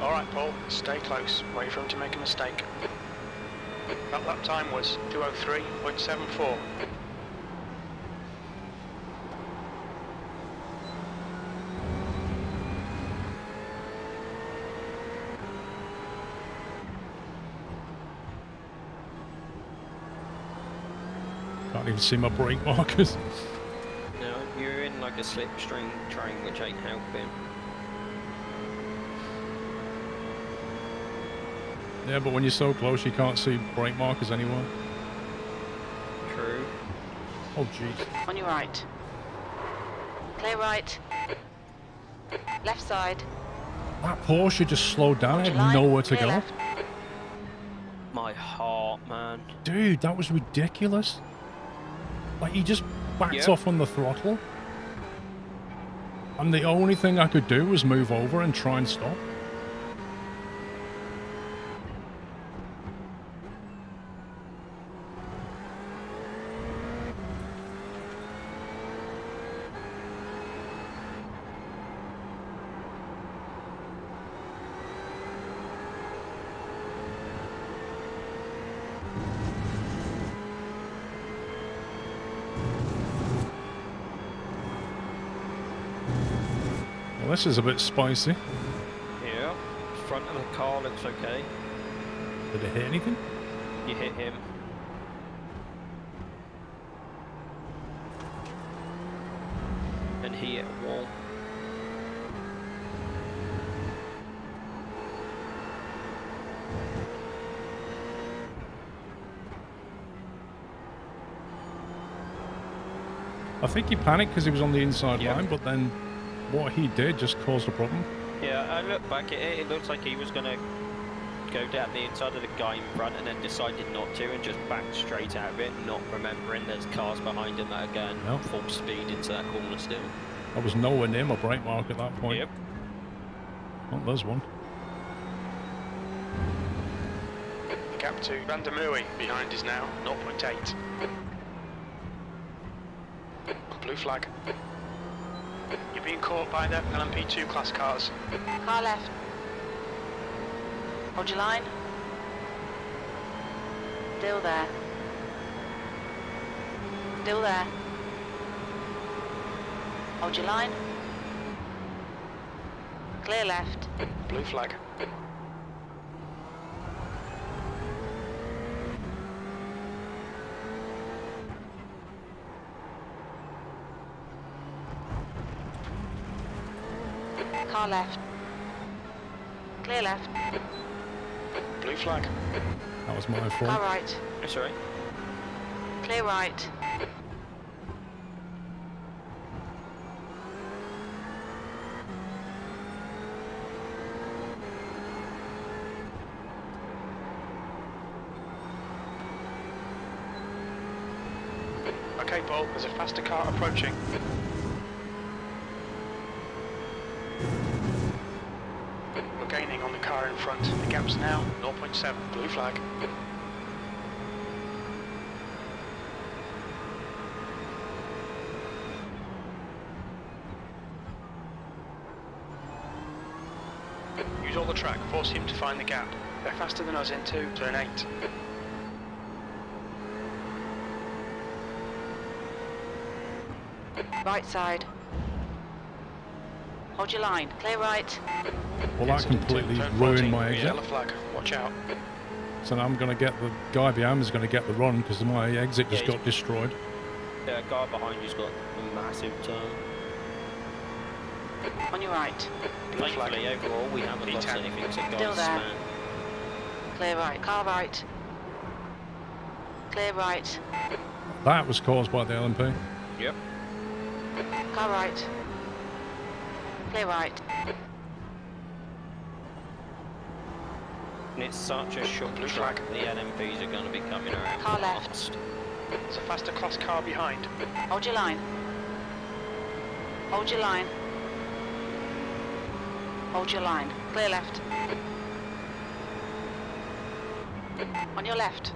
Alright, Paul, stay close. Wait for him to make a mistake. That lap time was 2:03.74. Can't even see my brake markers. No, you're in like a slipstream train, which ain't helping. Yeah, but when you're so close, you can't see brake markers anywhere. True. Oh, jeez. On your right. Clear right. Left side. That Porsche just slowed down. I Hold your had line. nowhere to Clear go. left. My heart, man. Dude, that was ridiculous. Like, he just backed off on the throttle. And the only thing I could do was move over and try and stop. Well, this is a bit spicy. Yeah. Front of the car looks okay. Did it hit anything? You hit him. And he hit a wall. I think he panicked because he was on the inside line, but then what he did just caused a problem. Yeah, I look back at it, it looks like he was going to go down the inside of the guy in front and then decided not to and just backed straight out of it, not remembering there's cars behind him that are going full speed into that corner still. I was nowhere near my brake mark at that point. Yep. Oh, there's one. Gap to Vandermeer behind is now 0.8. Blue flag. You're being caught by the LMP2 class cars. Car left. Hold your line. Still there. Still there. Hold your line. Clear left. Blue flag. Car left. Clear left. Blue flag. That was my fault. Car right. That's right. Clear right. Okay, Paul, there's a faster car approaching. We're gaining on the car in front. The gap's now 0.7. Blue flag. Use all the track, force him to find the gap. They're faster than us into turn 8. Right side. Hold your line. Clear right. Well, that completely Turn 14, ruined my exit. Yellow flag, watch out. So now I'm going to get the guy behind me is going to get the run because my exit just got destroyed. Yeah, a guy behind you's got a massive turn. On your right. Blue flag. Thankfully, overall, we haven't lost D10. anything to Still God's there. man. Clear right. Car right. Clear right. That was caused by the LMP. Yep. Car right. Clear right. And it's such a short Blue track, flag. the LMPs are going to be coming around Car left. fast. There's a faster class car behind. Hold your line. Hold your line. Hold your line. Clear left. On your left.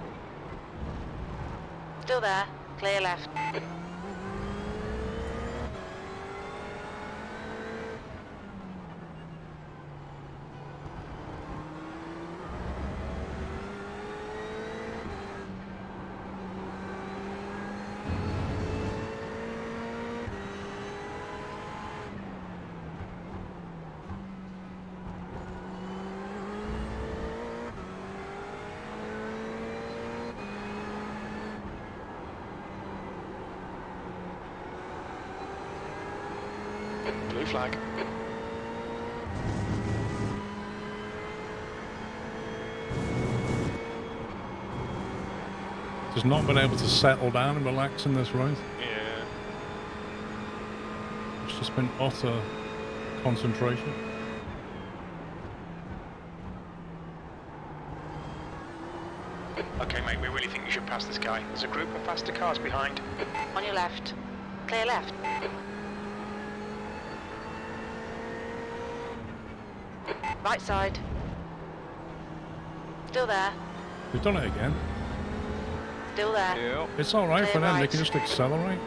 Still there. Clear left. flag. Just not been able to settle down and relax in this race. Yeah. It's just been utter concentration. Okay, mate, we really think you should pass this guy. There's a group of faster cars behind. On your left. Clear left. Right side. Still there. We've done it again. Still there. Yeah. It's alright for Clear them, they right. can just accelerate.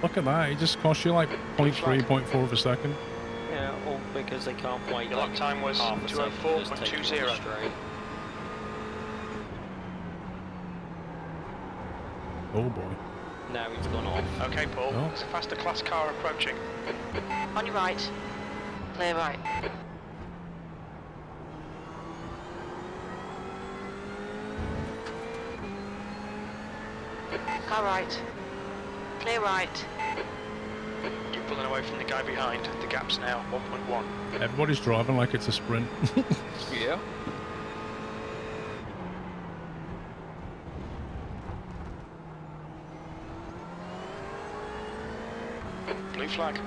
Look at that, it just cost you like 0.3, 0.4 of a second. Yeah, all because they can't wait. Your lap time was half a second, just take it 204.20. straight. Oh boy. Now he's gone off. Okay, Paul, Oh. there's a faster class car approaching. On your right. Clear right. Car right. Clear right. You're pulling away from the guy behind. The gap's now 1.1. Everybody's driving like it's a sprint. Yeah. Blue flag.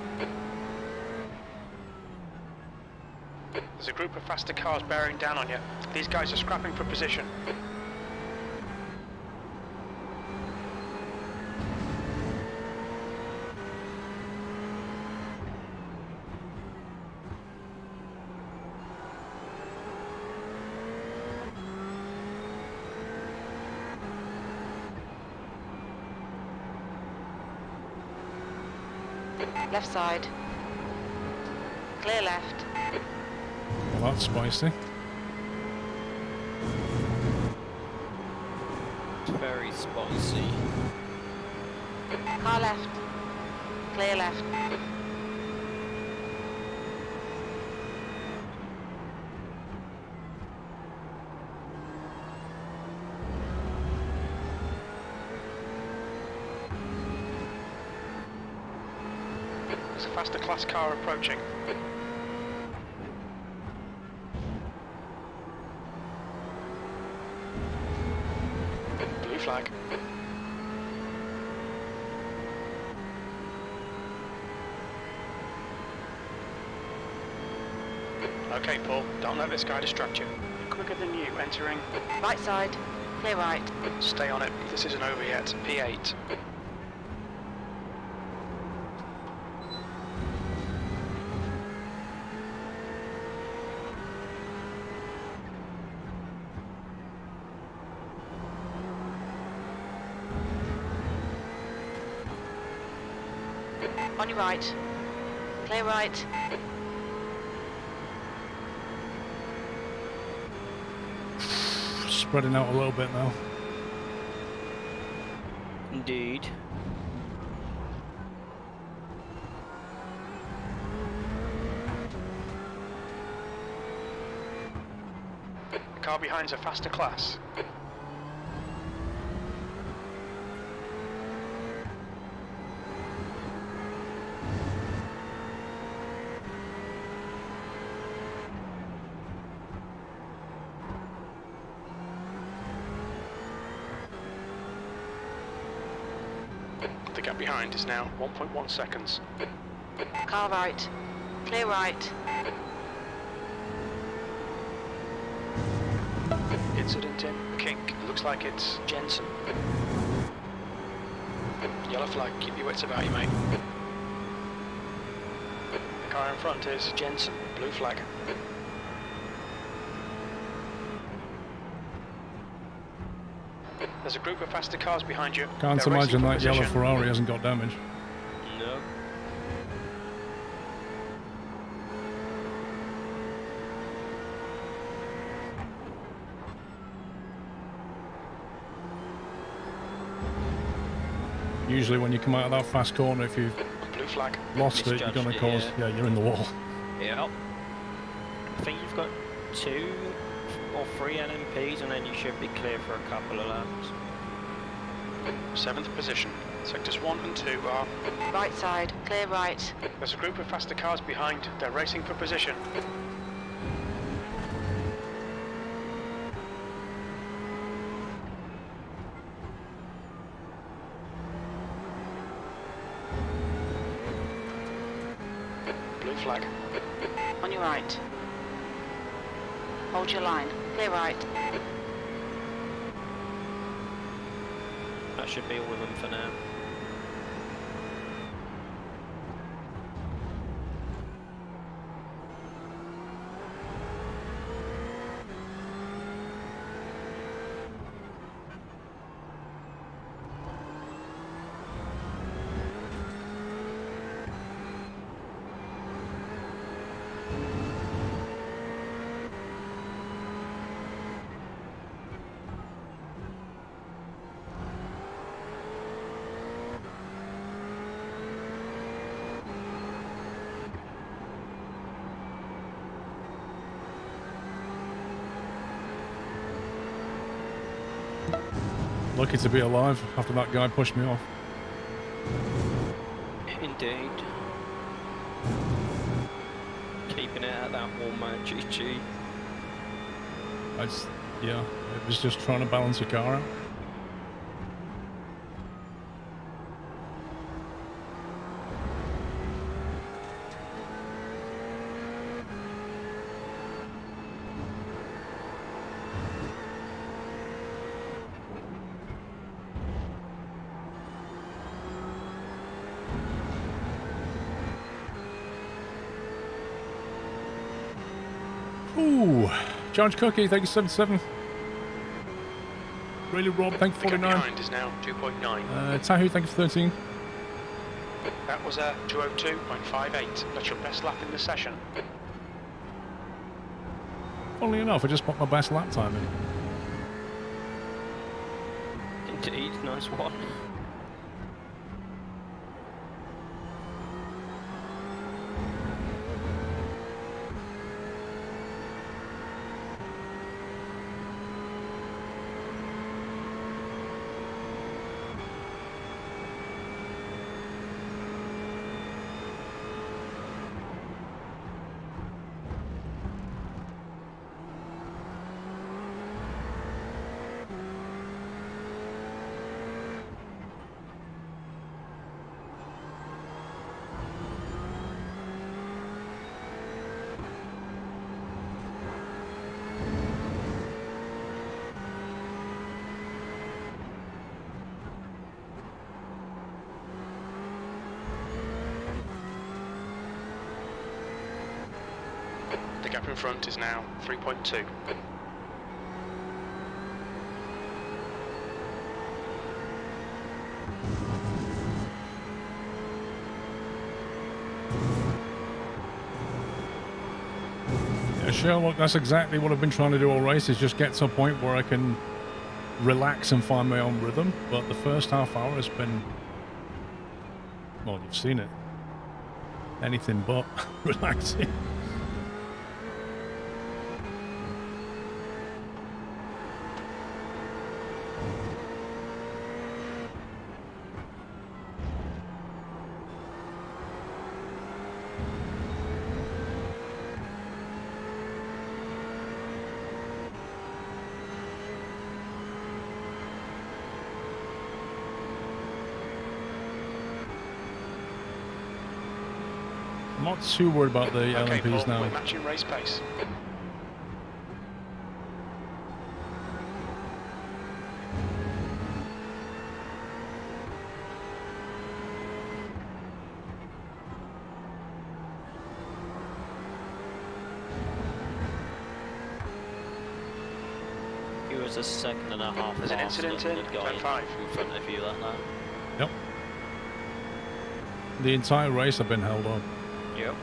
There's a group of faster cars bearing down on you. These guys are scrapping for position. Left side. Clear left. Well, that's spicy. It's very spicy. Car left. Clear left. There's a faster class car approaching. Blue flag. Okay, Paul, don't let this guy distract you. Quicker than you, entering. Right side. Clear right. Stay on it. This isn't over yet. P8. On your right. Clear right. Spreading out a little bit now. Indeed. The car behind's a faster class. The gap behind is now 1.1 seconds. Car right. Clear right. Incident in kink. Looks like it's Jensen. Yellow flag, keep your wits about you, mate. The car in front is Jensen. Blue flag. There's a group of faster cars behind you. Can't They're racing imagine for that yellow position. Ferrari hasn't got damage. No. Usually when you come out of that fast corner, if you've Blue flag. lost it, you're going to Misjudged cause... it, Yeah, you're in the wall. Yep. I think you've got 2 or 3 LMPs and then you should be clear for a couple of laps. 7th position. Sectors 1 and 2 are... Right side, clear right. There's a group of faster cars behind. They're racing for position. Blue flag. On your right. Hold your line. Clear right. That should be all of them for now. Lucky to be alive after that guy pushed me off. Indeed. Keeping it at that Walmart GG. Yeah, it was just trying to balance a car out. Ooh, George Cookie, thank you 77. Really Rob, thank you The gap 49. behind is now 2.9. Tahu, thank you 13. That was a 202.58. That's your best lap in the session. Funnily enough, I just put my best lap time in. Indeed, nice one. The gap in front is now 3.2. Yeah, Sherlock, that's exactly what I've been trying to do all race, is just get to a point where I can relax and find my own rhythm. But the first half hour has been, well, you've seen it, anything but relaxing. I'm not too worried about the Okay, LMPs Paul, now. we're matching race pace. He was a second and a half There's an faster incident than in the guy turn 5. in front of you that night. Yep. The entire race I've been held on. Yep.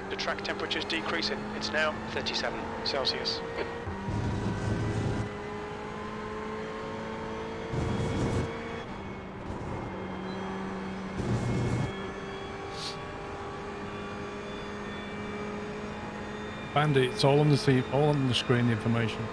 The track temperature is decreasing. It's now 37 Celsius. Bandit, it's all on the screen, the information.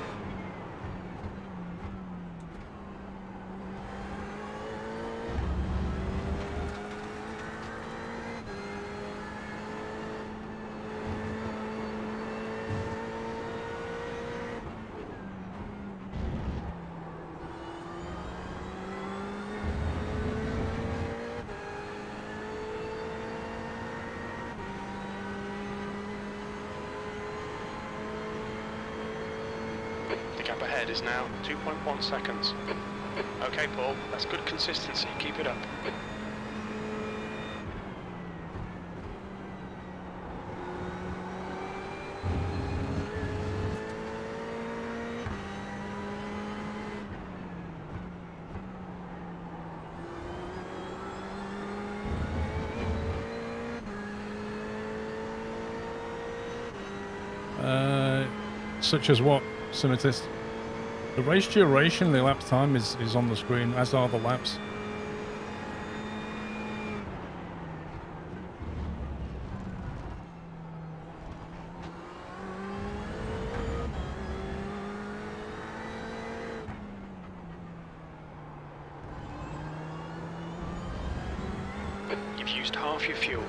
The gap ahead is now 2.1 seconds. Okay, Paul, that's good consistency. Keep it up. Such as what, Simitis? The race duration, the lap time is on the screen, as are the laps. You've used half your fuel.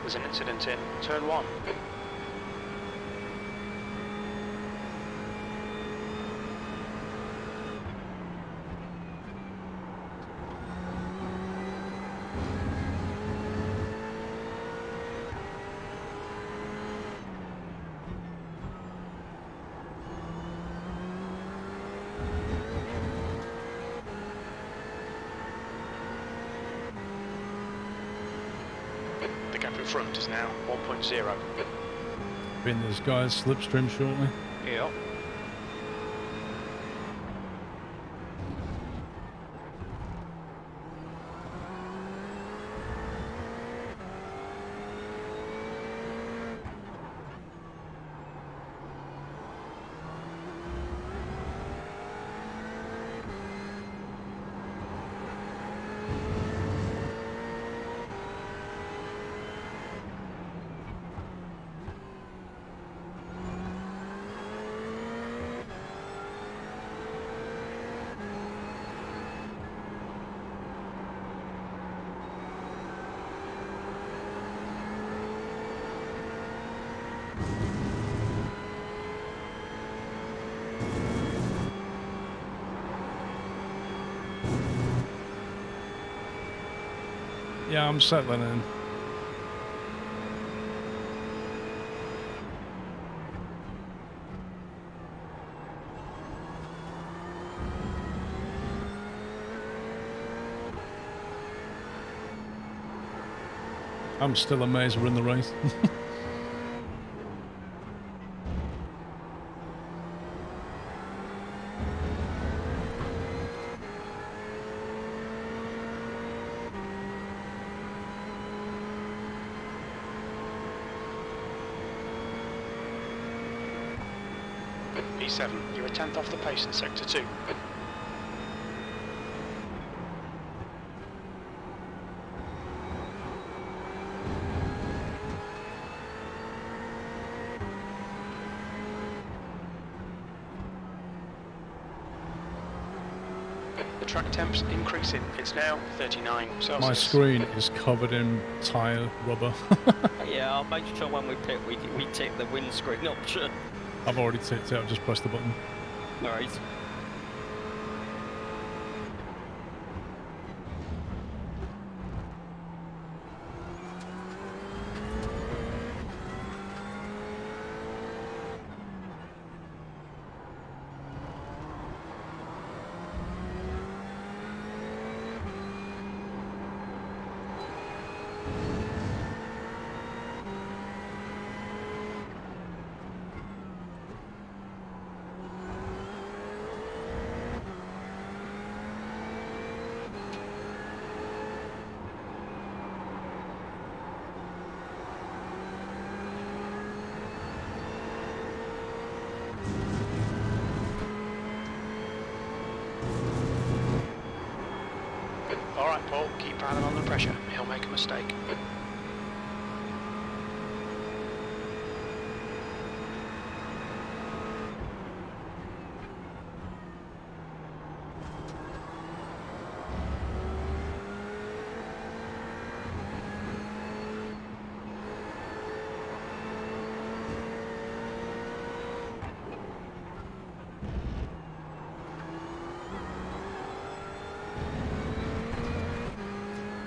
There's an incident in turn 1. The gap in front is now 1.0. Being this guy's slipstream shortly. Yep. Yeah, I'm settling in. I'm still amazed we're in the race. P7, you're a tenth off the pace in sector 2. track temps increasing. It's now 39 Celsius. My screen is covered in tyre rubber. Yeah, I'll make sure when we pit, we tick the windscreen option. I've already ticked it, I've just pressed the button. Alright. Alright, Paul, keep Adam under pressure. He'll make a mistake.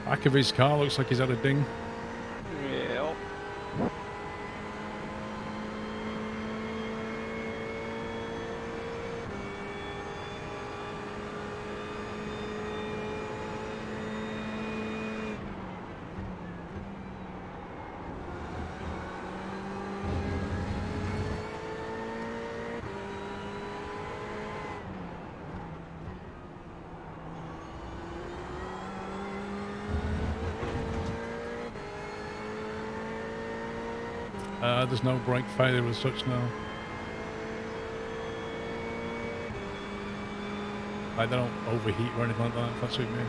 Back of his car looks like he's had a ding. Yeah. There's no brake failure as such now. Like they don't overheat or anything like that, if that's what you mean.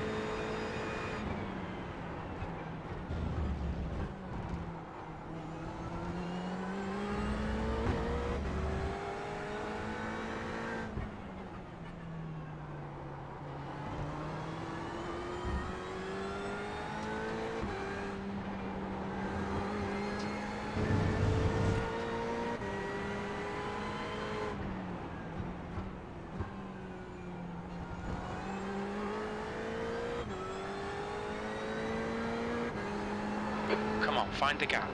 Come on, find the gap.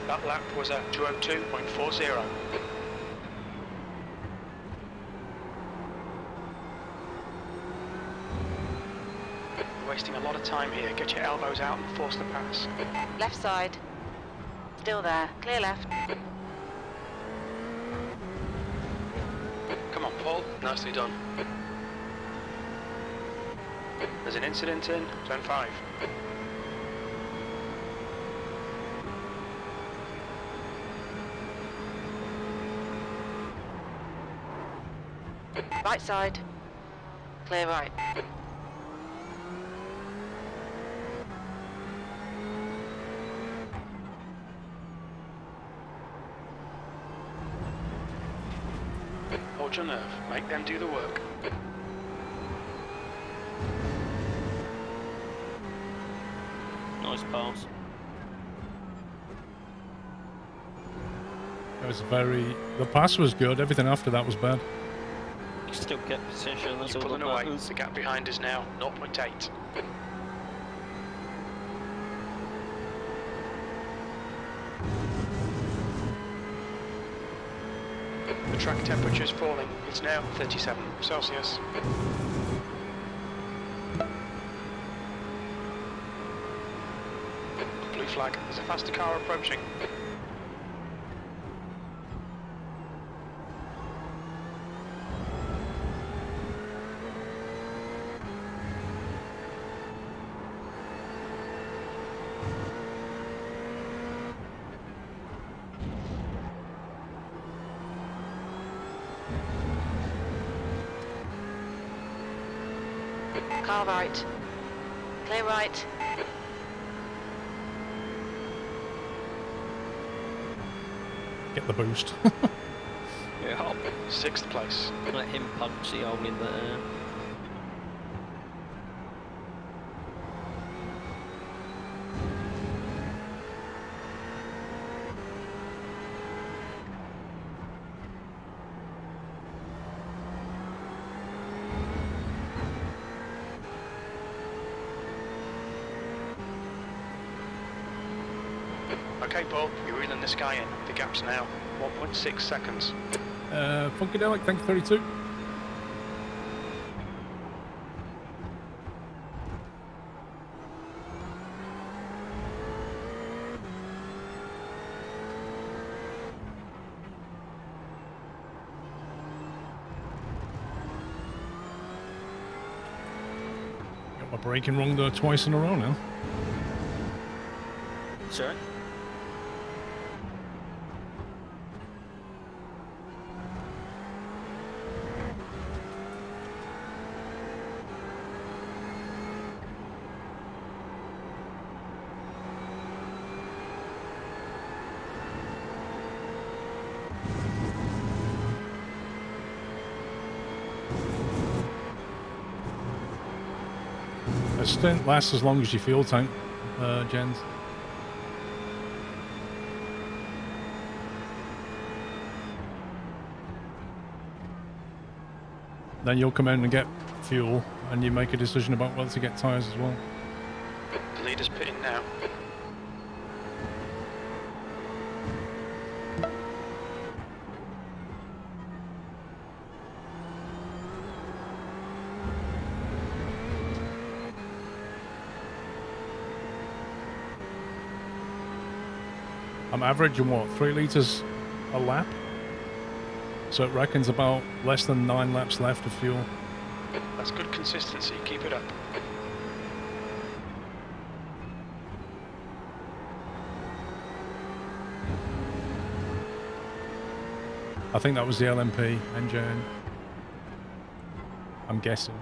That lap was at 2:02.40. You're wasting a lot of time here. Get your elbows out and force the pass. Left side. Still there. Clear left. Come on, Paul. Nicely done. There's an incident in turn 5. Right side. Clear right. Hold your nerve. Make them do the work. Nice pass. It was very... The pass was good, everything after that was bad. Still get position, that's You're all pulling that away. matters. The gap behind is now 0.8. track temperature's falling. It's now 37 Celsius. Blue flag. There's a faster car approaching. Car right. Clear right. Get the boost. Yeah. 6th place. Let him punch the hole in there. Okay, Paul, you're reeling this guy in. The gap's now 1.6 seconds. Funkadelic, thank you, 32. Got my braking wrong there twice in a row now. Sorry? A stint lasts as long as your fuel tank, Jens. Then you'll come in and get fuel, and you make a decision about whether to get tyres as well. The leader's pitting now. I'm averaging what, 3 litres a lap? So it reckons about less than 9 laps left of fuel. That's good consistency. Keep it up. I think that was the LMP engine. I'm guessing.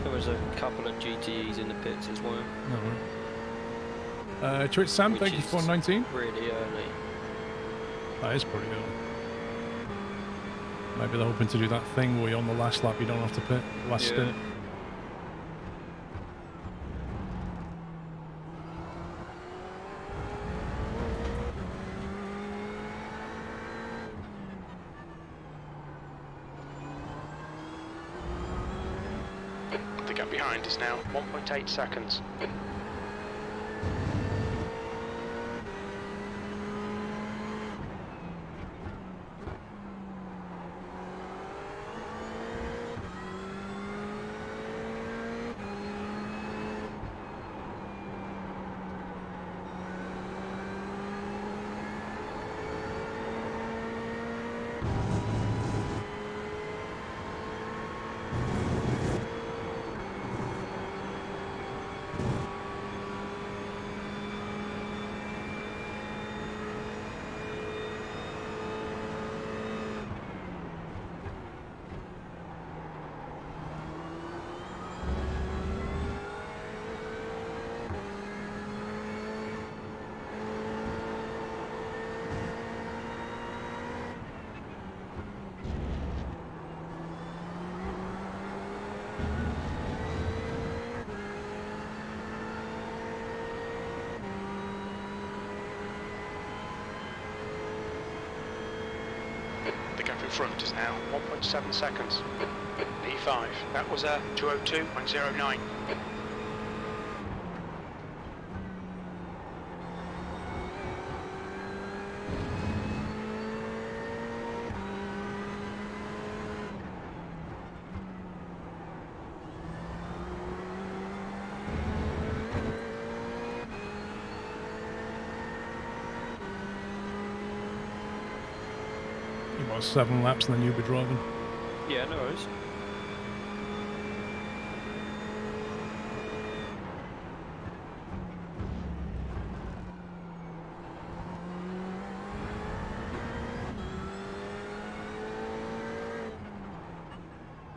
There was a couple of GTEs in the pits as well. Twitch Sam, Which thank you is for 19. Really early. That is pretty early. Maybe they're hoping to do that thing where on the last lap you don't have to pit. Last stint. The gap behind is now 1.8 seconds. Front is now 1.7 seconds. P5, that was a 202.09. about 7 laps and then you'll be driving. Yeah, no worries.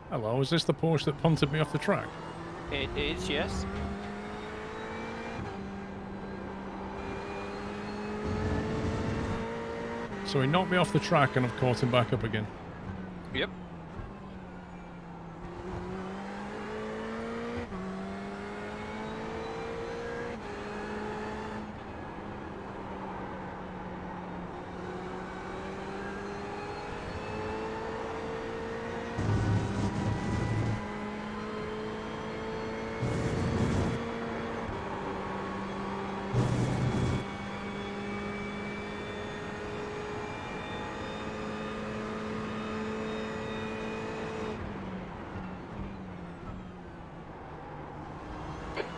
Hello, is this the Porsche that punted me off the track? It is, yes. So he knocked me off the track and I've caught him back up again. Yep.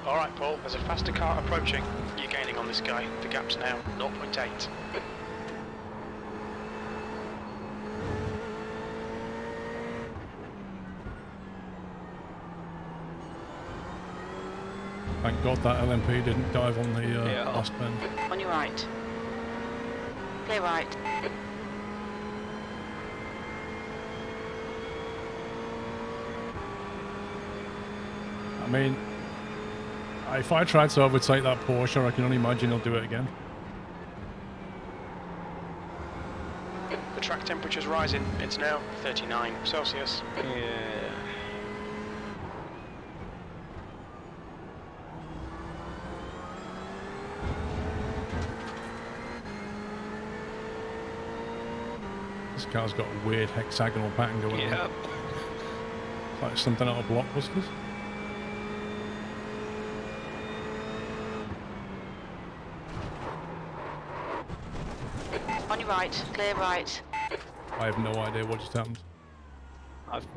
Alright Paul, there's a faster car approaching. You're gaining on this guy. The gap's now 0.8. Thank God that LMP didn't dive on the last bend. On your right. Clear right. I mean, if I tried to overtake that Porsche, I can only imagine he'll do it again. The track temperature's rising. It's now 39 Celsius. Yeah. This car's got a weird hexagonal pattern going on. Yep. It's like something out of Blockbusters. On your right. Clear right. I have no idea what just happened. I've...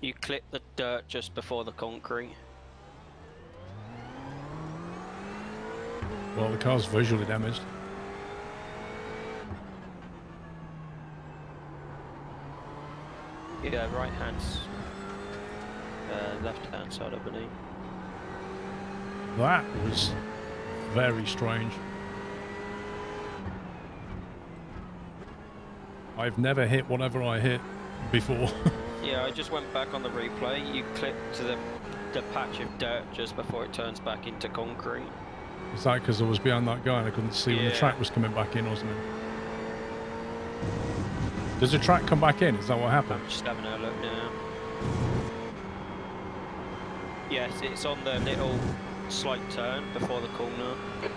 You clip the dirt just before the concrete. Well, the car's visually damaged. Yeah, right hand's left hand side, I believe. That was very strange. I've never hit whatever I hit before. Yeah, I just went back on the replay. You clip to the patch of dirt just before it turns back into concrete. Is that because I was behind that guy and I couldn't see when the track was coming back in or something? Does the track come back in? Is that what happened? I'm just having a look now. Yes, it's on the little slight turn before the corner.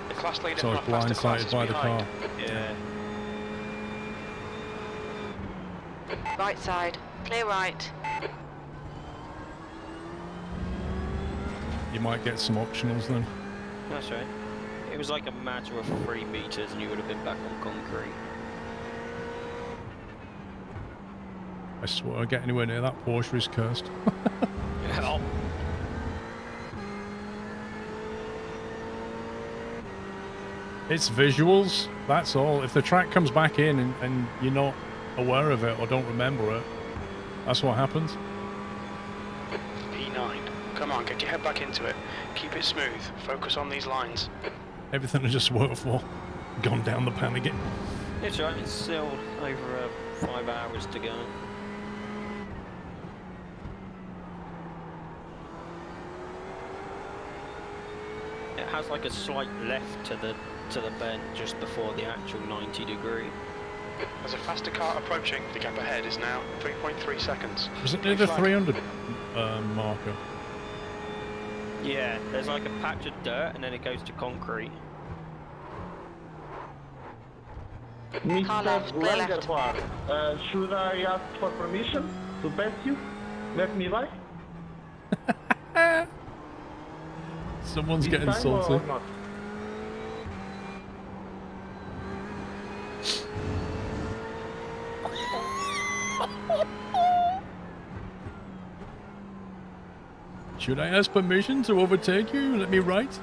The class leader So I from was a faster class blindsided is by the behind. car. Yeah. Right side. Clear right. You might get some optionals then. That's right. It was like a matter of 3 meters and you would have been back on concrete. I swear, get anywhere near that Porsche is cursed. Yeah. It's visuals, that's all. If the track comes back in and you're not aware of it or don't remember it, that's what happens. P9. Come on, get your head back into it. Keep it smooth. Focus on these lines. Everything I just worked for, gone down the pan again. It's right, it's still over 5 hours to go. It has like a slight left to the bend just before the actual 90-degree. There's a faster car approaching. The gap ahead is now 3.3 seconds. Was it near the 300 marker? Yeah, there's like a patch of dirt and then it goes to concrete. Car left, clear left. Should I ask for permission to pass you? Let me by? Someone's This getting time salty. or not? Should I ask permission to overtake you? Let me right?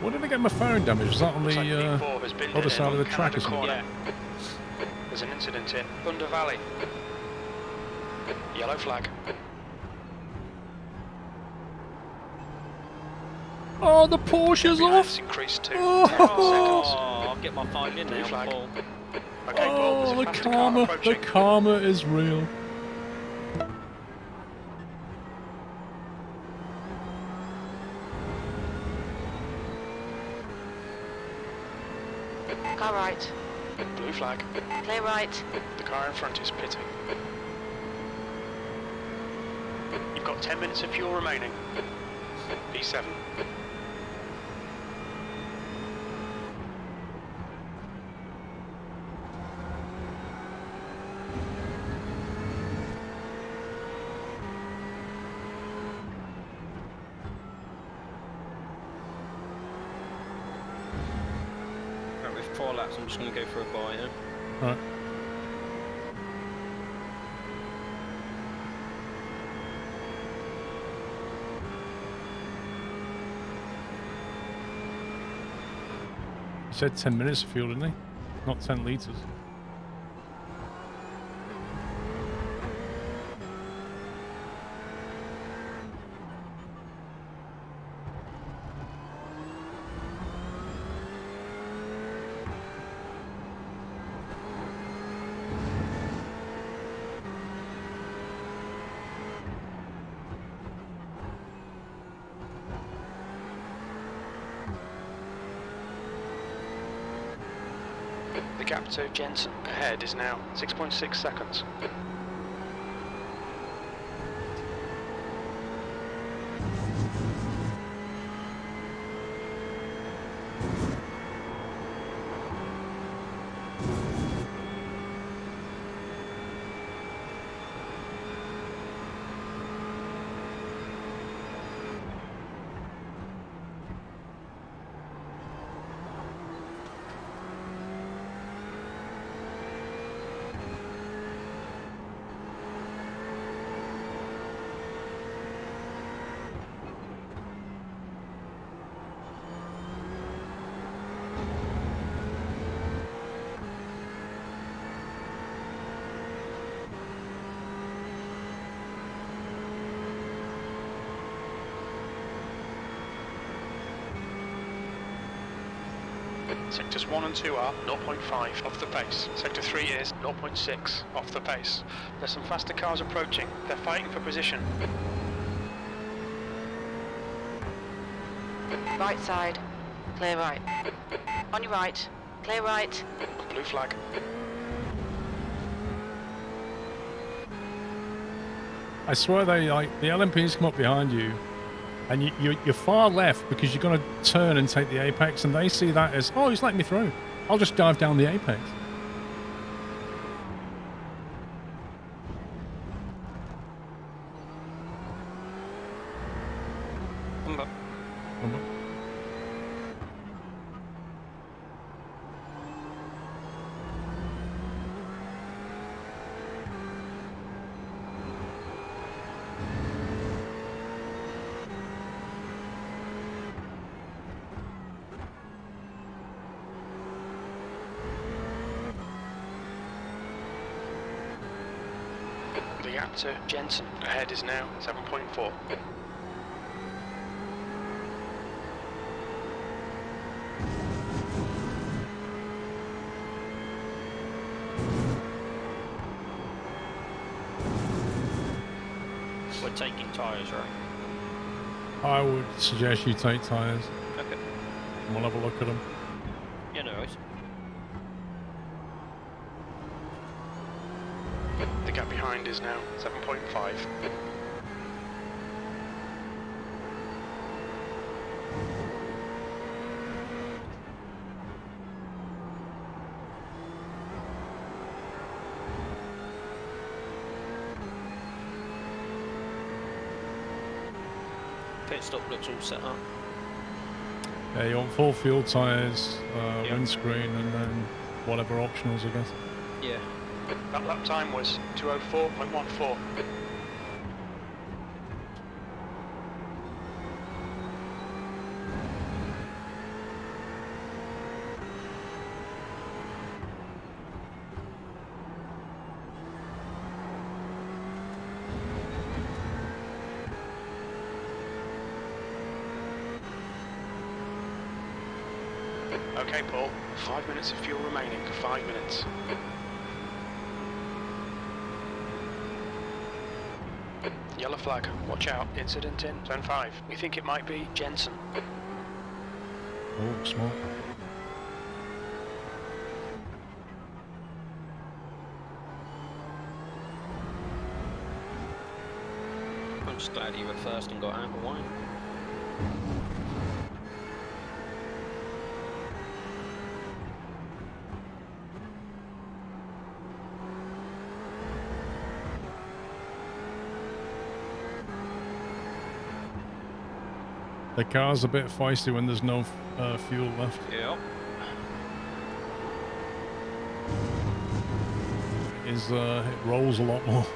What did I get my phone damage? Was that on Looks like the P4 has been other hit side in of the on track or Canada something? corner. Yeah. There's an incident in Thunder Valley. Yellow flag. Oh, the Porsche's Behind's off! increased to Oh. 10 seconds. Oh, I'll get my 5 in Blue now, flag. Paul. Okay, Paul, there's Oh, a the faster car karma! The approaching. karma is real. Car right. Blue flag. Clear right. The car in front is pitting. You've got 10 minutes of fuel remaining. P7. Right, with 4 laps, I'm just going to go for a bye, yeah? Right. He said 10 minutes of fuel, didn't he? Not 10 litres. The gap to Jensen ahead is now 6.6 seconds. Sectors 1 and 2 are 0.5 off the pace. Sector 3 is 0.6 off the pace. There's some faster cars approaching. They're fighting for position. Right side. Clear right. On your right. Clear right. Blue flag. I swear they, like, the LMPs come up behind you and you're far left because you're going to turn and take the apex, and they see that as, oh, he's letting me through. I'll just dive down the apex. The gap to Jensen ahead is now 7.4. We're taking tyres, right? I would suggest you take tyres Okay. and we'll have a look at them. Yeah, no worries. The gap behind is now 7.5. Pit stop looks all set up. Yeah, you want full fuel tyres, Yep. windscreen, and then whatever optionals, I guess. Yeah. That lap time was 2:04.14. Okay, Paul. 5 minutes of fuel remaining. 5 minutes. Yellow flag. Watch out. Incident in Zone 5. We think it might be Jensen. Oh, smart. I'm just glad you were first and got out of the way. The car's a bit feisty when there's no fuel left. Yep. It rolls a lot more.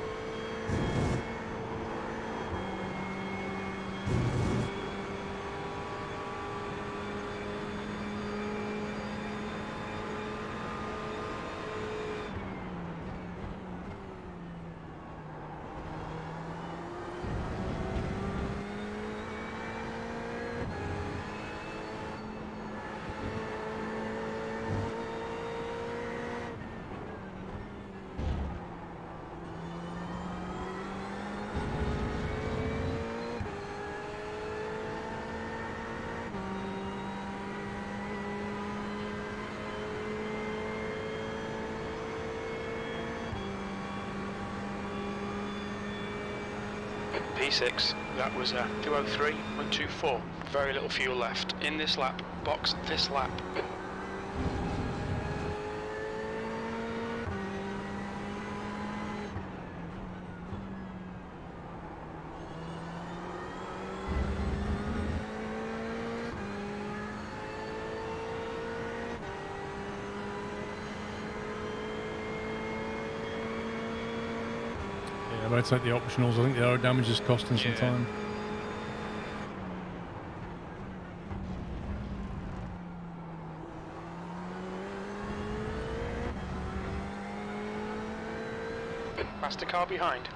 P6, that was 2:03.24. Very little fuel left. In this lap, box this lap. Yeah, but I'd take the optionals. I think the aero damage is costing some time. Faster car behind.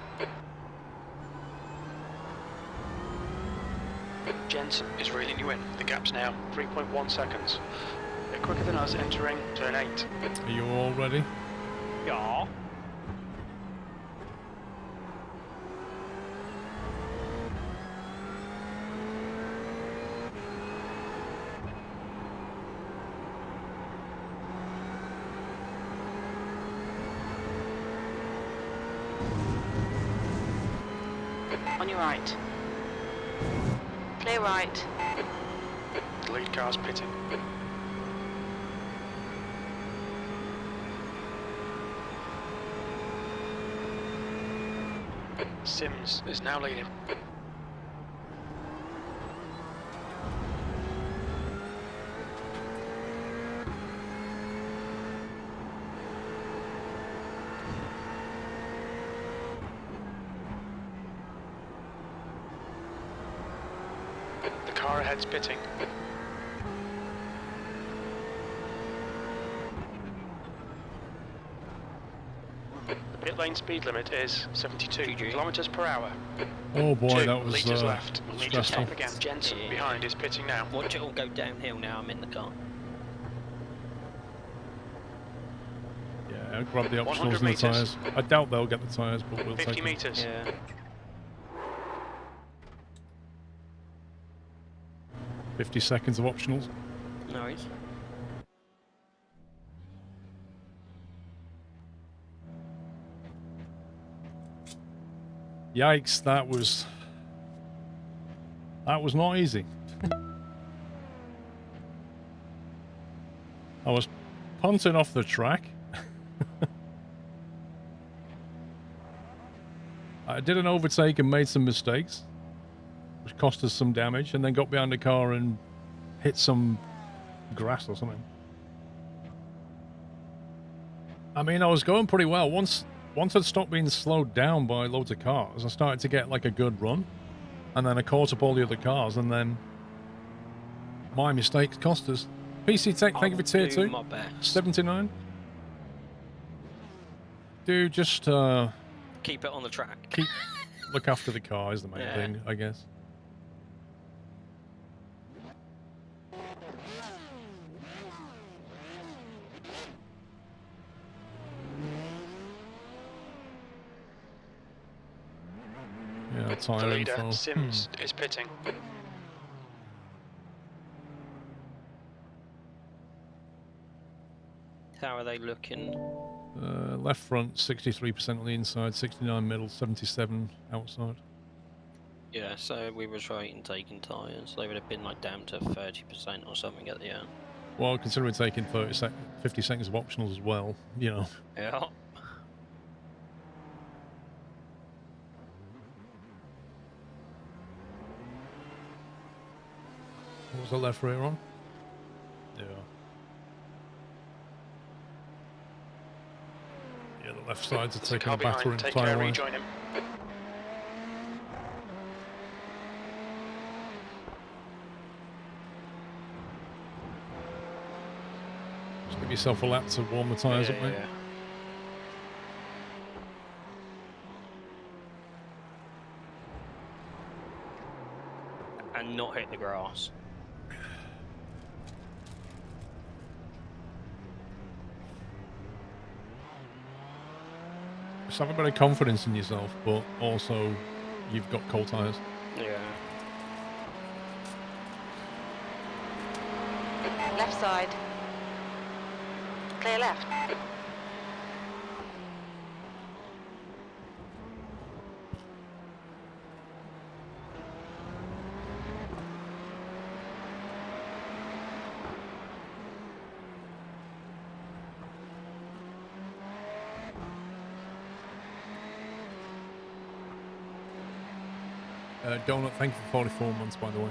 Jensen is reeling you in. The gap's now 3.1 seconds. They're quicker than us entering turn 8. Are you all ready? Yeah. On your right. Clear right. The lead car's pitting. Sims is now leading. The car ahead's pitting. The pit lane speed limit is 72 GG. kilometers per hour. Oh boy, 2 that was litres left. Litres stressful. top again. Jensen Yeah. behind is pitting now. Watch it all go downhill now. I'm in the car. Yeah, I'll grab the 100 optionals and the metres. tyres. I doubt they'll get the tyres, but we'll 50 take them. metres. Yeah. 50 seconds of optionals. No worries. Yikes, that was not easy. I was punting off the track. I did an overtake and made some mistakes, which cost us some damage, and then got behind the car and hit some grass or something. I mean, I was going pretty well. Once I'd stopped being slowed down by loads of cars, I started to get like a good run. And then I caught up all the other cars, and then my mistakes cost us. PC Tech, thank you for tier 2. 79. Dude, just keep it on the track. Look after the car is the main thing, I guess. Yeah, the leader, Sims, is pitting. How are they looking? Left front, 63% on the inside, 69 middle, 77 outside. Yeah, so we was right in taking tyres. They would have been like down to 30% or something at the end. Well, considering taking 50 seconds of optionals as well, you know. Yeah. What was the left rear on? Yeah. Yeah, the left sides are taking a battering tyre away. Rejoin him. Just give yourself a lap to warm the tyres up, mate. Yeah. And not hit the grass. Just have a bit of confidence in yourself, but also you've got cold tyres. Yeah. Left side. Clear left. Donut, thank you for 44 months, by the way.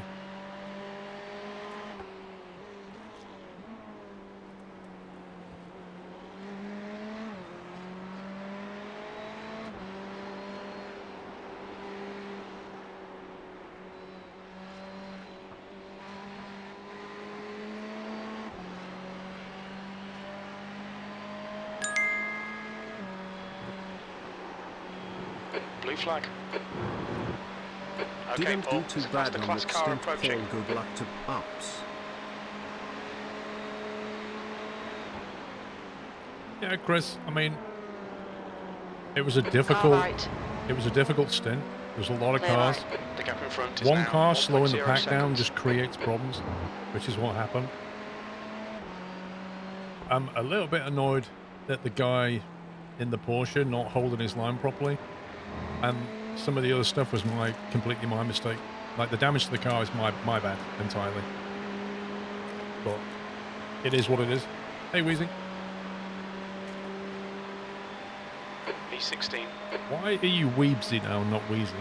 Blue flag. Okay, Didn't Paul, do too it's a bad faster on class that car stint, approaching. Paul. Good luck to ups. Yeah, Chris, I mean, it was a difficult stint. There's a lot of cars. The gap in front is One now car slowing the 1.0 pack down seconds. just creates problems, which is what happened. I'm a little bit annoyed that the guy in the Porsche not holding his line properly, and some of the other stuff was completely my mistake. Like the damage to the car is my bad entirely. But it is what it is. Hey, Wheezy. B16. Why are you Weebsy now, not Wheezy?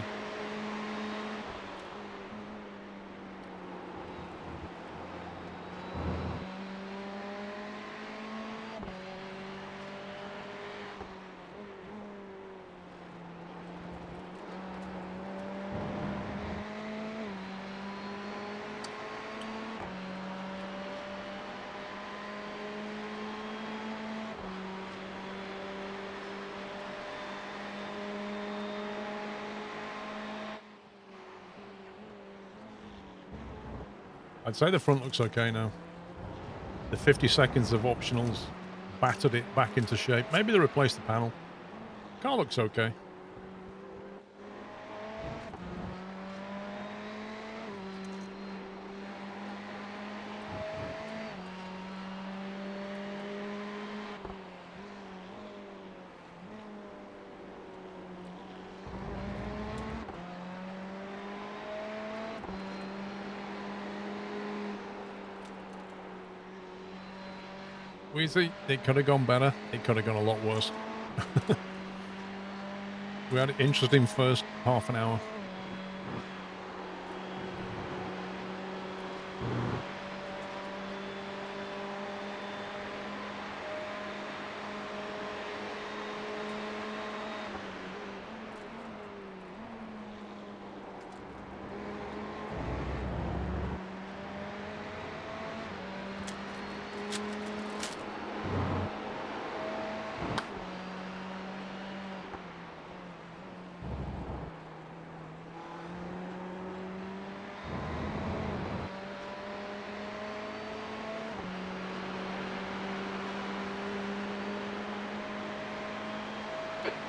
I'd say the front looks okay now. The 50 seconds of optionals battered it back into shape. Maybe they replaced the panel. Car looks okay. Weezy, it could have gone better. It could have gone a lot worse. We had an interesting first half an hour.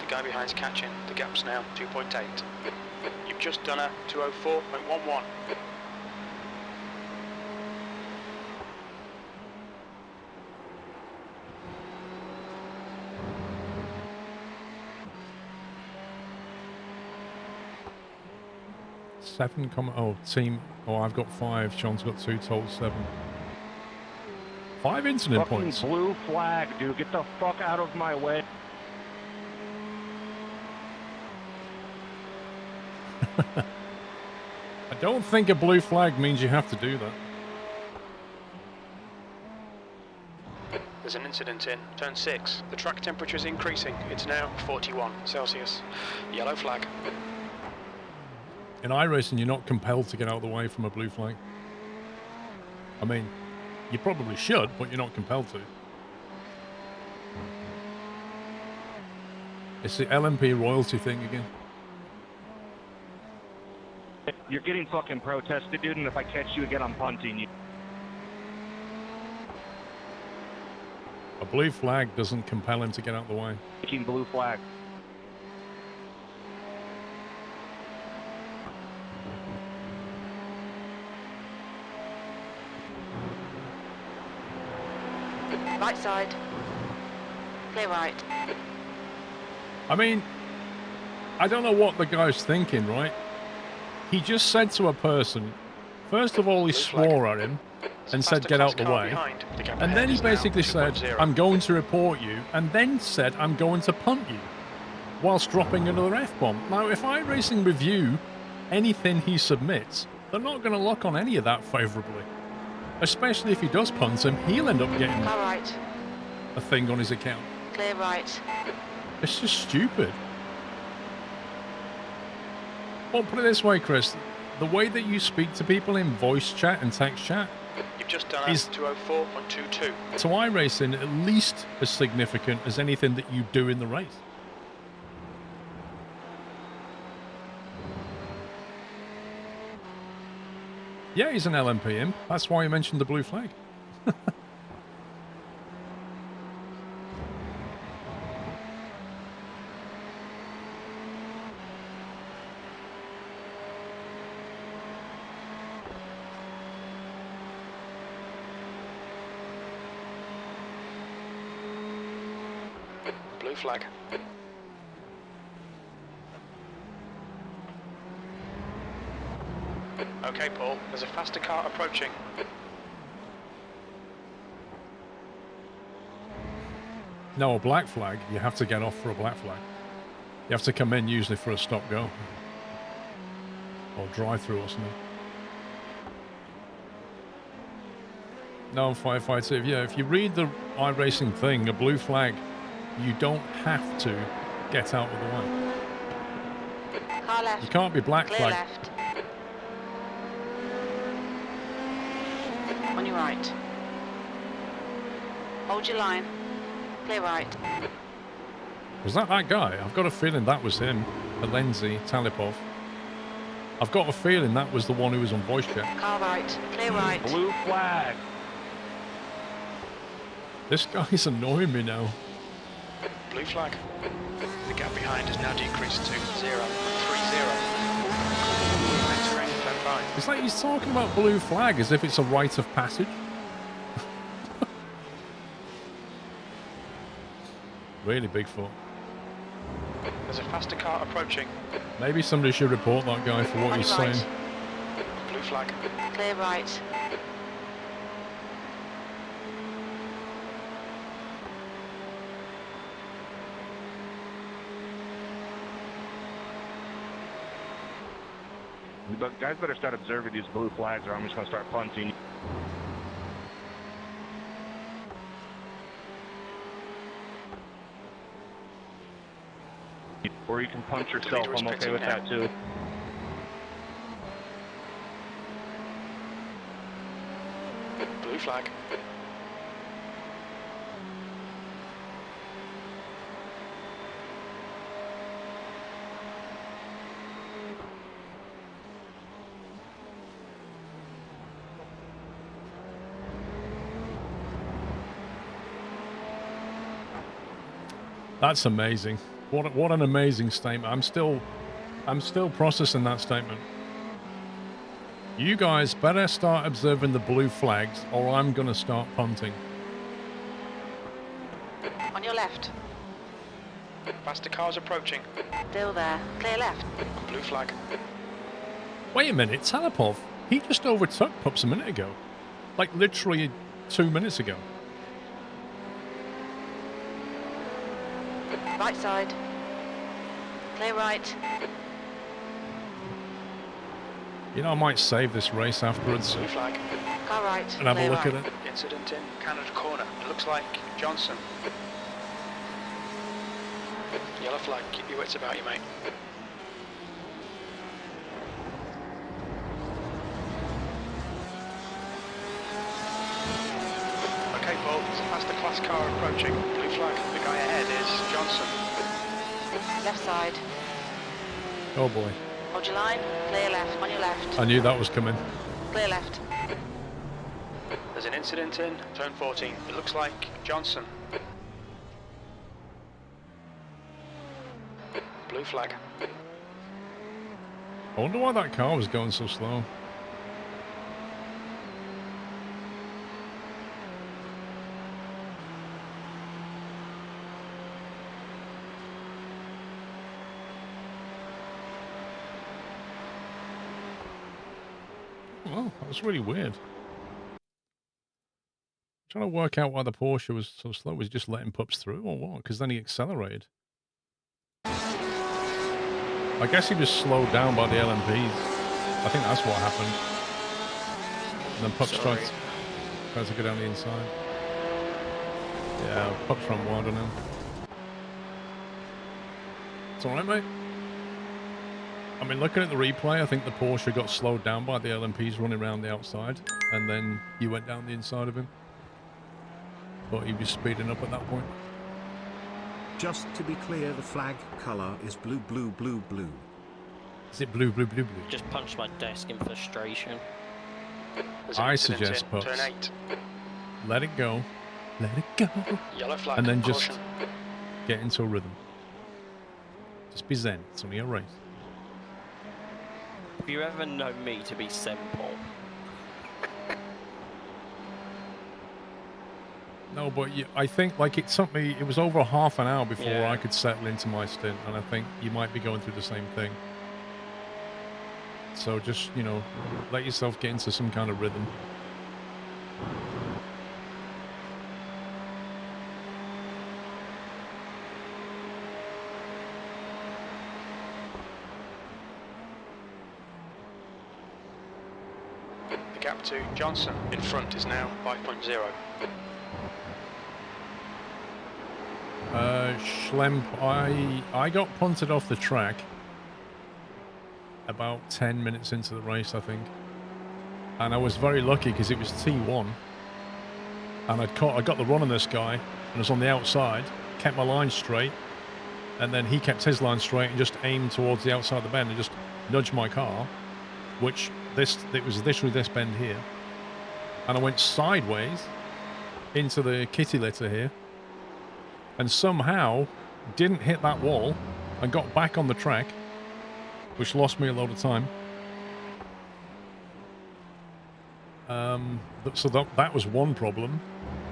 guy behind's catching. The gap's now 2.8. You've just done a 204.11. Team. Oh, I've got 5. Sean's got 2. Total 7. 5 incident Fucking points. blue flag, dude. Get the fuck out of my way. I don't think a blue flag means you have to do that. There's an incident in turn 6. The track temperature is increasing. It's now 41 Celsius. Yellow flag. In iRacing, you're not compelled to get out of the way from a blue flag. I mean, you probably should, but you're not compelled to. It's the LMP royalty thing again. You're getting fucking protested, dude, and if I catch you again, I'm punting you. A blue flag doesn't compel him to get out of the way. Fucking blue flag. Right side. Clear right. I mean, I don't know what the guy's thinking, right? He just said to a person, first of all, he swore at him and said, get out the way. And then he basically said, I'm going to report you, and then said, I'm going to punt you, whilst dropping another F-bomb. Now, if iRacing review anything he submits, they're not going to look on any of that favourably. Especially if he does punt him, he'll end up getting a thing on his account. Clear right. It's just stupid. Well, put it this way, Chris. The way that you speak to people in voice chat and text chat You've just done is 204.22. to iRacing at least as significant as anything that you do in the race. Yeah, he's an LMP imp. That's why he mentioned the blue flag. Blue flag. Okay, Paul, there's a faster car approaching. No, a black flag, you have to get off for a black flag. You have to come in usually for a stop-go. Or drive-through or something. No, firefighter, yeah, if you read the iRacing thing, a blue flag, you don't have to get out of the way. Car left. You can't be black Clear flag. left. On your right. Hold your line. Clear right. Was that guy? I've got a feeling that was him. Alenzi Talipov. I've got a feeling that was the one who was on voice chat. Car right. Clear right. Blue flag. This guy's annoying me now. Blue flag. The gap behind has now decreased to 0.30. Entering turn 5. It's like he's talking about blue flag as if it's a rite of passage. Really, Bigfoot. There's a faster car approaching. Maybe somebody should report that guy for what On he's your right. saying. Blue flag. Clear right. But guys better start observing these blue flags or I'm just going to start punting. Or you can punch yourself, I'm okay with that too. Blue flag. That's amazing. What an amazing statement. I'm still processing that statement. You guys better start observing the blue flags or I'm going to start punting. On your left. Faster cars approaching. Still there. Clear left. Blue flag. Wait a minute, Talipov. He just overtook Pups a minute ago. Like literally 2 minutes ago. Right side. Clear right. You know, I might save this race afterwards Blue flag. Car right. and have a Clear look right. at it. Incident in Canada corner. It looks like Johnson. Yellow flag. Keep your wits about you, mate. Okay, Paul. It's a faster class car approaching. Blue flag. The guy ahead is Johnson. Left side. Oh boy. Hold your line. Clear left. On your left. I knew that was coming. Clear left. There's an incident in turn 14. It looks like Johnson. Blue flag. I wonder why that car was going so slow. Well, that was really weird. Trying to work out why the Porsche was so slow. Was he just letting Pups through or what? Because then he accelerated. I guess he was slowed down by the LMPs. I think that's what happened. And then Pups tried to go down the inside. Yeah, Pups ran wide on him. It's alright, mate. I mean, looking at the replay, I think the Porsche got slowed down by the LMPs running around the outside, and then you went down the inside of him. But he was speeding up at that point. Just to be clear, the flag colour is blue, blue, blue, blue. Is it blue, blue, blue, blue? Just punched my desk in frustration. There's an I incident suggest, in Pups, turn 8. let it go. Let it go. Yellow flag. And then just Caution. get into a rhythm. Just be zen. It's only a race. Have you ever known me to be simple? No, but I think like it took me, it was over half an hour before Yeah. I could settle into my stint, and I think you might be going through the same thing. So just, you know, let yourself get into some kind of rhythm. The gap to Johnson in front is now 5.0. Schlem, I got punted off the track about 10 minutes into the race, I think. And I was very lucky because it was T1. And I got the run on this guy, and I was on the outside, kept my line straight, and then he kept his line straight and just aimed towards the outside of the bend and just nudged my car, which it was literally this bend here. And I went sideways into the kitty litter here, and somehow didn't hit that wall and got back on the track, which lost me a load of time. So that was one problem.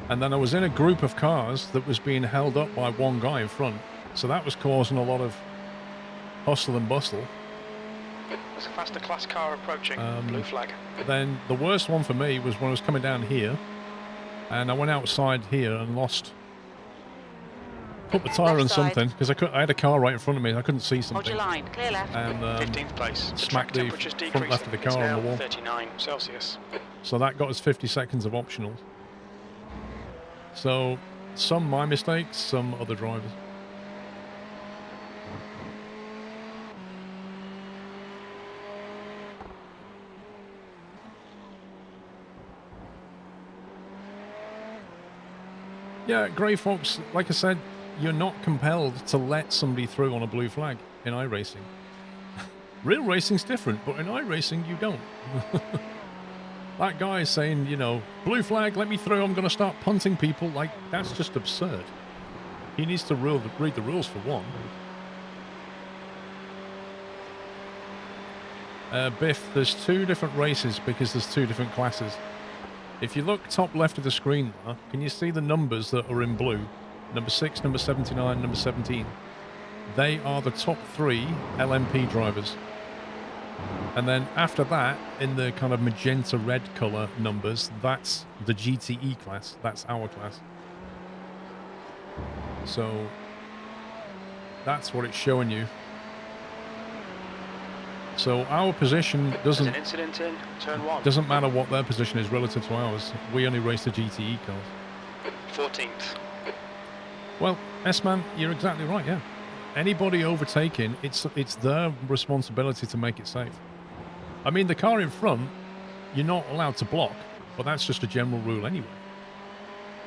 And then I was in a group of cars that was being held up by one guy in front, so that was causing a lot of hustle and bustle. There's a faster class car approaching. Blue flag. Then the worst one for me was when I was coming down here, and I went outside here and put the tyre on Left side. something because I had a car right in front of me. I couldn't see Hold something, your line. Clear left. and 15th place. The smacked track the temperature's front left of the decreasing. car It's on the now wall. 39 Celsius. So that got us 50 seconds of optional. So some my mistakes, some other drivers. Yeah, Grey Fox, like I said, you're not compelled to let somebody through on a blue flag in iRacing. Real racing's different, but in iRacing you don't. That guy is saying, you know, blue flag, let me through, I'm going to start punting people. Like, that's just absurd. He needs to read the rules for one. Biff, there's 2 different races because there's 2 different classes. If you look top left of the screen there, can you see the numbers that are in blue? Number 6, number 79, number 17. They are the top 3 LMP drivers. And then after that, in the kind of magenta red colour numbers, that's the GTE class. That's our class. So that's what it's showing you. So our position There's an incident in turn 1. doesn't matter what their position is relative to ours. We only race the GTE cars. 14th. Well, S-Man, you're exactly right, yeah. Anybody overtaking, it's their responsibility to make it safe. I mean, the car in front, you're not allowed to block, but that's just a general rule anyway.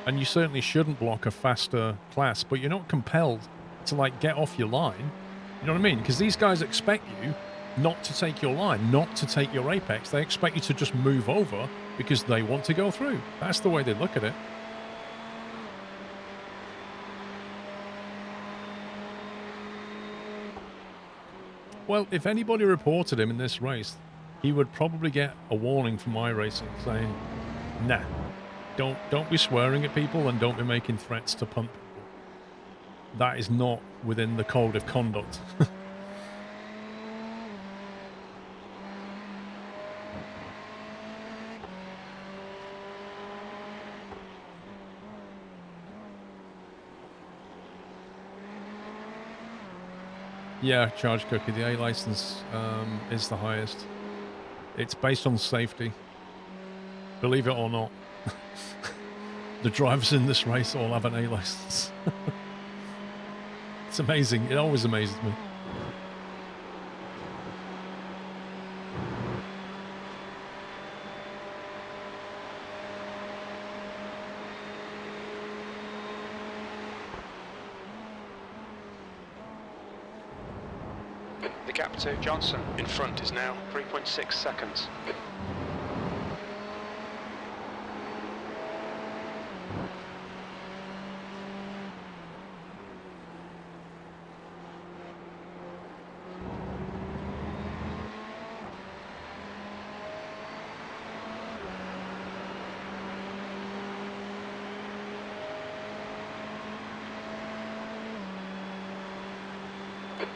And you certainly shouldn't block a faster class, but you're not compelled to, like, get off your line. You know what I mean? Because these guys expect you not to take your line, not to take your apex. They expect you to just move over because they want to go through. That's the way they look at it. Well, if anybody reported him in this race, he would probably get a warning from iRacing saying, nah, don't be swearing at people and don't be making threats to punt people. That is not within the code of conduct. Yeah, Charge Cookie, the A license is the highest. It's based on safety. Believe it or not. The drivers in this race all have an A license. It's amazing. It always amazes me. The gap to Johnson in front is now 3.6 seconds.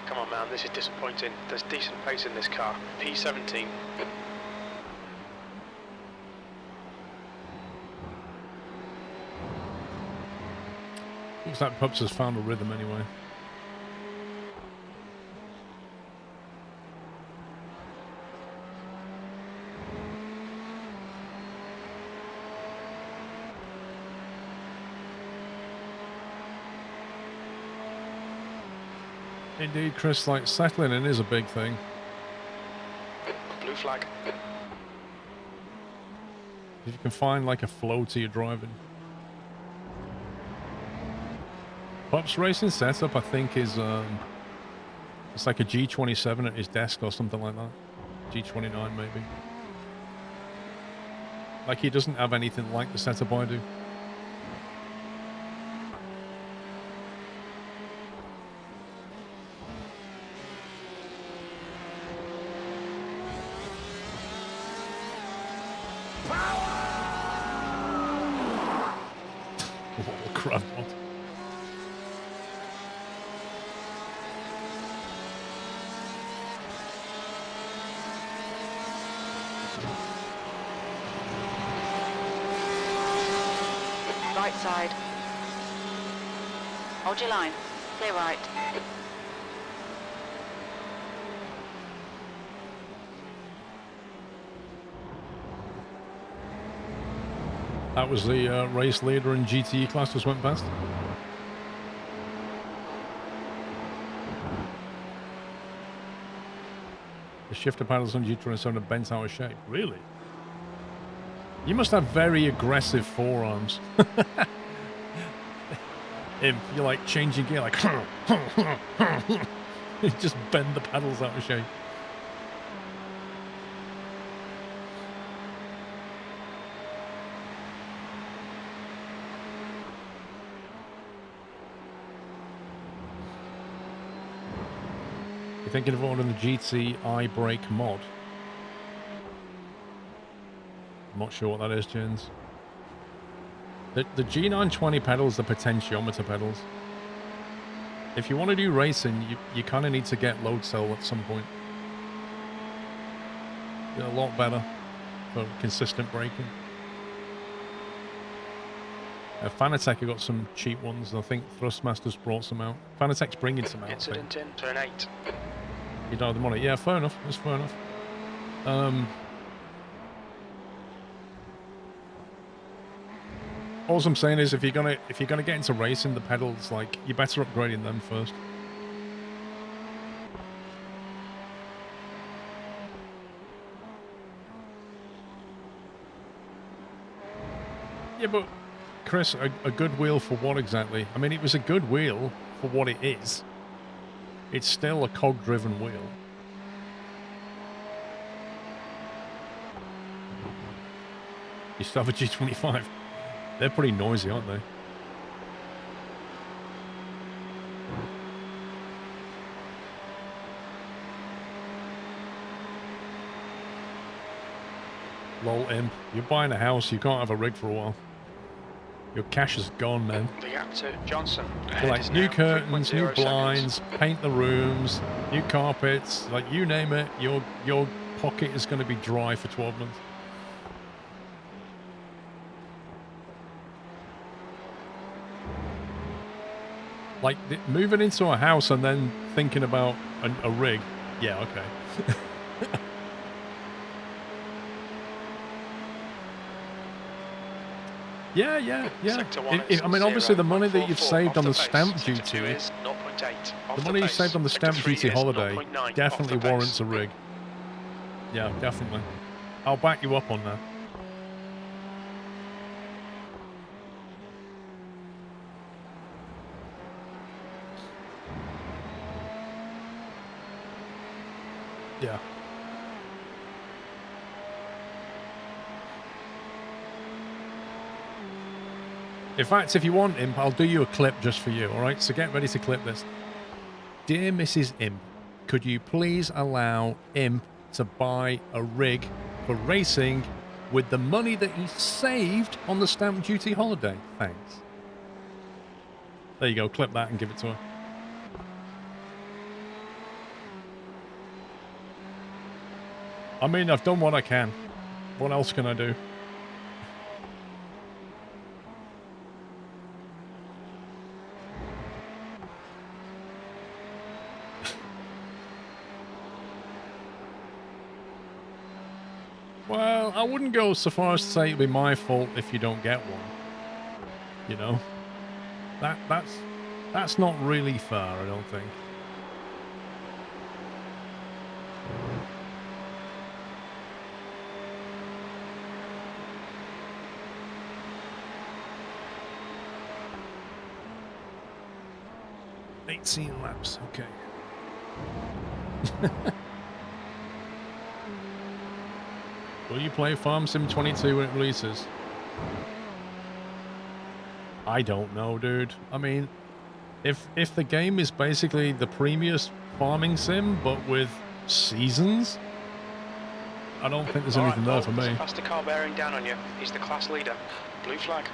Come on, man, this is disappointing. There's decent pace in this car. P17. Looks like Pups has found a rhythm anyway. Indeed, Chris, like, settling in is a big thing. Blue flag. If you can find, like, a flow to your driving. Pop's racing setup, I think, is, it's like a G27 at his desk or something like that. G29, maybe. Like, he doesn't have anything like the setup I do. Crap. Right side. Hold your line. Clear right. That was the race leader in GTE class just went past. The shifter paddles on G27 are bent out of shape. Really? You must have very aggressive forearms. If you're like changing gear, like you just bend the paddles out of shape. You're thinking of ordering the GT iBrake mod? I'm not sure what that is, Jins. The G920 pedals, the potentiometer pedals. If you want to do racing, you kind of need to get load cell at some point. They're a lot better for consistent braking. Fanatec have got some cheap ones. I think Thrustmaster's brought some out. Fanatec's bringing some out. Incident in turn 8. You don't have the money. Yeah, fair enough. That's fair enough. All I'm saying is, if you're gonna get into racing, the pedals, like, you're better upgrading them first. Yeah, but Chris, a good wheel for what exactly? I mean, it was a good wheel for what it is. It's still a cog-driven wheel. You still have a G25. They're pretty noisy, aren't they? Lol, imp. You're buying a house, you can't have a rig for a while. Your cash is gone, man. The gap to Johnson. You're like, new curtains, new blinds, paint the rooms, new carpets, like, you name it, your pocket is going to be dry for 12 months. Like, moving into a house and then thinking about a rig. Yeah, okay. Yeah. I mean, obviously, the money that you've saved on the stamp duty, the money you saved on the stamp duty holiday definitely warrants a rig. Yeah, definitely. I'll back you up on that. Yeah. In fact, if you want, Imp, I'll do you a clip just for you, all right? So get ready to clip this. Dear Mrs. Imp, could you please allow Imp to buy a rig for racing with the money that he saved on the stamp duty holiday? Thanks. There you go. Clip that and give it to her. I mean, I've done what I can. What else can I do? Well, I wouldn't go so far as to say it'd be my fault if you don't get one. You know? That's not really fair, I don't think. Laps, okay. Will you play Farm Sim 22 when it releases? I don't know, dude. I mean, if the game is basically the previous farming sim, but with seasons, I don't think there's anything there for me. There's a faster car bearing down on you. He's the class leader. Blue flag.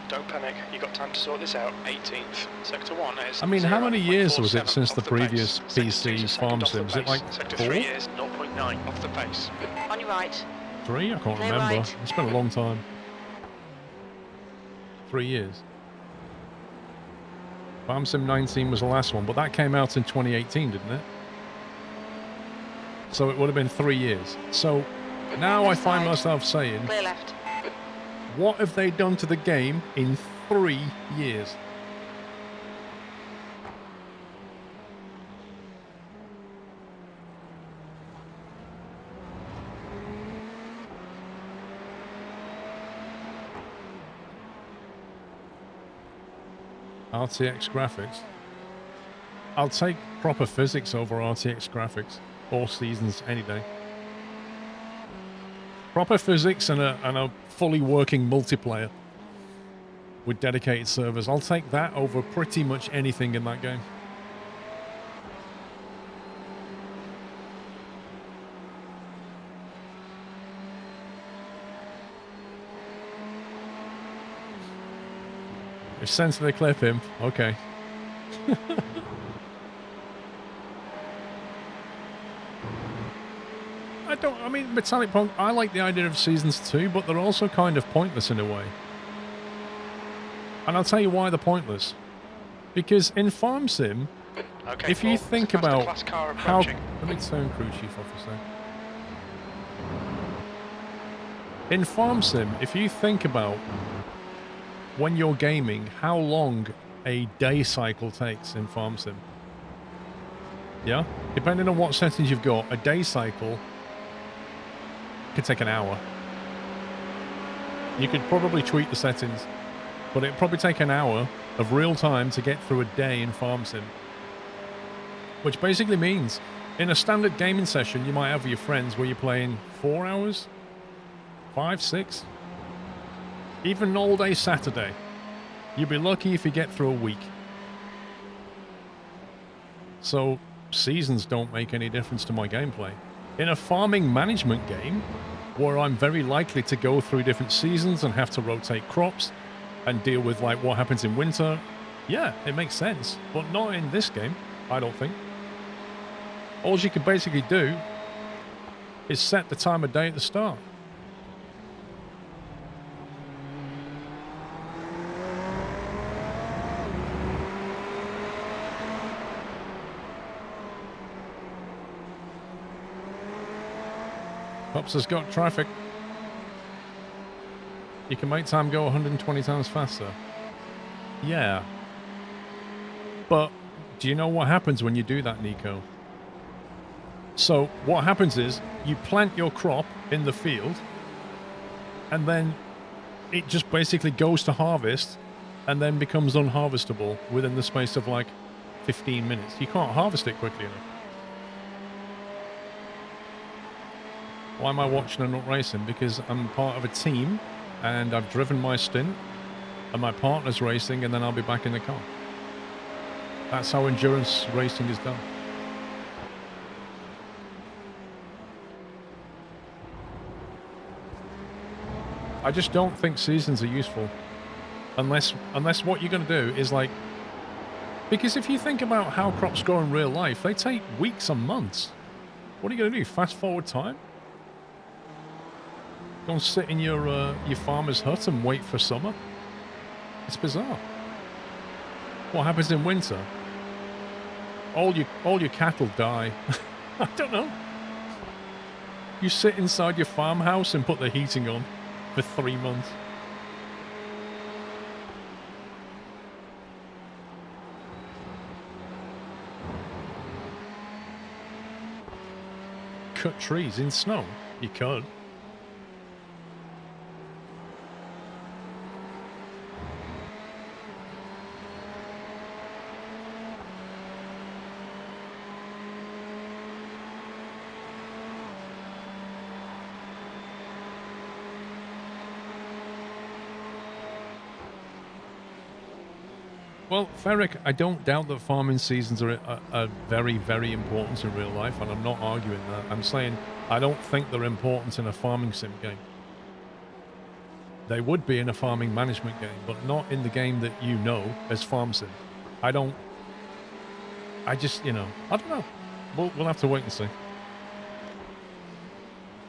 Don't panic, you got time to sort this out. 18th, Sector 1 is. I mean, how many years was it 0.47 since the off previous pace. PC farm sim? Is it like Sector 4? 3 is 0.9 off the pace. On your right. 3? I can't Clear remember. right. It's been a long time. 3 years. Farm Sim 19 was the last one, but that came out in 2018, didn't it? So it would have been 3 years. So now I find myself saying, Clear left. what have they done to the game in 3 years? RTX graphics. I'll take proper physics over RTX graphics or seasons any day. Proper physics and a fully working multiplayer with dedicated servers. I'll take that over pretty much anything in that game. If sensitive clip him, okay. I mean, Metallic Punk, I like the idea of seasons too, but they're also kind of pointless in a way. And I'll tell you why they're pointless. Because in Farm Sim, okay, if you think about how... Let me turn crew chief officer. In Farm Sim, if you think about when you're gaming, how long a day cycle takes in Farm Sim. Yeah? Depending on what settings you've got, a day cycle could take an hour. You could probably tweak the settings, but it'd probably take an hour of real time to get through a day in Farm Sim. Which basically means, in a standard gaming session, you might have with your friends where you're playing 4 hours, 5, 6, even an all-day Saturday. You'd be lucky if you get through a week. So, seasons don't make any difference to my gameplay. In a farming management game, where I'm very likely to go through different seasons and have to rotate crops and deal with like what happens in winter, yeah, it makes sense. But not in this game, I don't think. All you can basically do is set the time of day at the start. Pops has got traffic. You can make time go 120 times faster. Yeah. But do you know what happens when you do that, Nico? So what happens is you plant your crop in the field and then it just basically goes to harvest and then becomes unharvestable within the space of like 15 minutes. You can't harvest it quickly enough. Why am I watching and not racing? Because I'm part of a team and I've driven my stint and my partner's racing and then I'll be back in the car. That's how endurance racing is done. I just don't think seasons are useful unless what you're going to do is like, because if you think about how crops grow in real life, they take weeks and months. What are you going to do? Fast forward time? Go and sit in your farmer's hut and wait for summer? It's bizarre. What happens in winter? All your cattle die. I don't know. You sit inside your farmhouse and put the heating on for 3 months. Cut trees in snow? You could. Well, Ferric, I don't doubt that farming seasons are very, very important in real life, and I'm not arguing that. I'm saying I don't think they're important in a farming sim game. They would be in a farming management game, but not in the game that you know as Farm Sim. I don't know. We'll have to wait and see.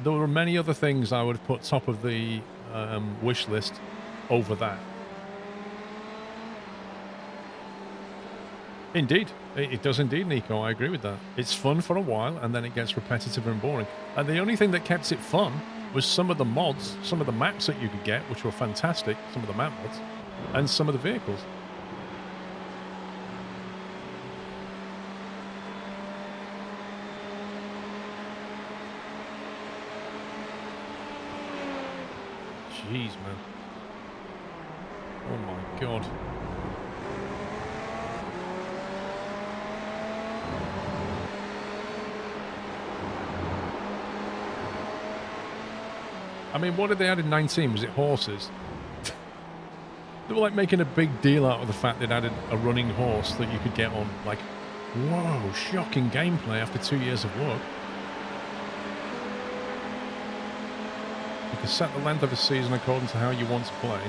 There were many other things I would have put top of the wish list over that. Indeed. It does indeed, Nico. I agree with that. It's fun for a while, and then it gets repetitive and boring. And the only thing that kept it fun was some of the mods, some of the maps that you could get, which were fantastic, some of the map mods, and some of the vehicles. Jeez, man. Oh my god. I mean, what did they add in 19? Was it horses? They were like making a big deal out of the fact they'd added a running horse that you could get on. Like, whoa, shocking gameplay after 2 years of work. You can set the length of a season according to how you want to play.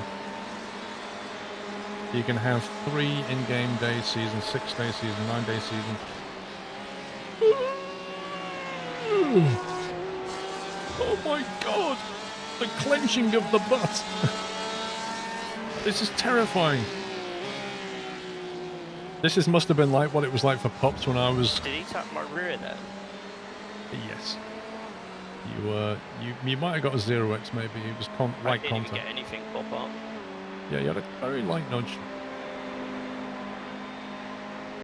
You can have 3 in-game day seasons, 6-day season, 9-day season. Oh my god! The clenching of the butt! This is terrifying. This must have been like what it was like for Pops when I was... Did he tap my rear then? Yes. You might have got a 0x maybe. It was light I didn't contact. even get anything pop up. Yeah, you had a very light nudge.